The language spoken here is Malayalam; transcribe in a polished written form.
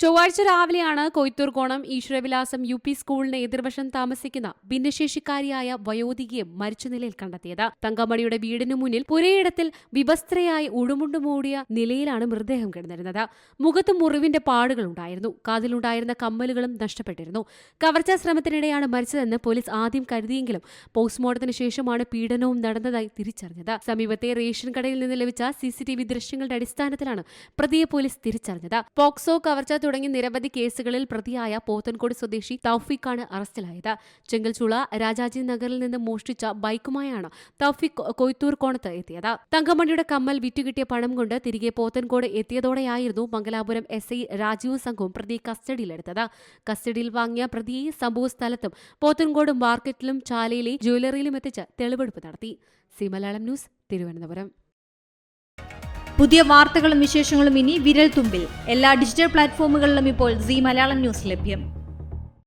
ചൊവ്വാഴ്ച രാവിലെയാണ് കൊയ്ത്തൂർകോണം ഈശ്വരവിലാസം UP സ്കൂളിന് എതിർവശം താമസിക്കുന്ന ഭിന്നശേഷിക്കാരിയായ വയോധികയും മരിച്ച നിലയിൽ കണ്ടെത്തിയത്. തങ്കമണിയുടെ വീടിനു മുന്നിൽ പുരയിടത്തിൽ വിവസ്ത്രയായി ഉടുമുണ്ടു മൂടിയ നിലയിലാണ് മൃതദേഹം കിടന്നിരുന്നത്. മുഖത്ത് മുറിവിന്റെ പാടുകളുണ്ടായിരുന്നു. കാതിലുണ്ടായിരുന്ന കമ്മലുകളും നഷ്ടപ്പെട്ടിരുന്നു. കവർച്ചാ ശ്രമത്തിനിടെയാണ് മരിച്ചതെന്ന് പോലീസ് ആദ്യം കരുതിയെങ്കിലും പോസ്റ്റ്മോർട്ടത്തിന് ശേഷമാണ് പീഡനവും നടന്നതായി തിരിച്ചറിഞ്ഞത്. സമീപത്തെ റേഷൻ കടയിൽ നിന്ന് ലഭിച്ച CCTV ദൃശ്യങ്ങളുടെ അടിസ്ഥാനത്തിലാണ് പ്രതിയെ പോലീസ് തിരിച്ചറിഞ്ഞത്. പോക്സോ, കവർച്ച തുടങ്ങി നിരവധി കേസുകളിൽ പ്രതിയായ പോത്തൻകോട് സ്വദേശി തൗഫീഖാണ് അറസ്റ്റിലായത്. ചെങ്കൽച്ചുള രാജാജി നഗറിൽ നിന്ന് മോഷ്ടിച്ച ബൈക്കുമായാണ് തൗഫീഖ് കൊയ്ത്തൂർകോണത്ത് എത്തിയത്. തങ്കമണിയുടെ കമ്മൽ വിറ്റുകിട്ടിയ പണം കൊണ്ട് തിരികെ പോത്തൻകോട് എത്തിയതോടെയായിരുന്നു മംഗലാപുരം SI രാജീവും സംഘവും പ്രതിയെ കസ്റ്റഡിയിലെടുത്തത്. കസ്റ്റഡിയിൽ വാങ്ങിയ പ്രതിയെ സംഭവ സ്ഥലത്തും പോത്തൻകോട് മാർക്കറ്റിലും ചാലയിലെ ജ്വല്ലറിയിലും എത്തിച്ച് തെളിവെടുപ്പ് നടത്തി. C Malayalam news, Thiruvananthapuram. പുതിയ വാർത്തകളും വിശേഷങ്ങളും ഇനി വിരൽ തുമ്പിൽ. എല്ലാ ഡിജിറ്റൽ പ്ലാറ്റ്ഫോമുകളിലും ഇപ്പോൾ സി മലയാളം ന്യൂസ് ലഭ്യം.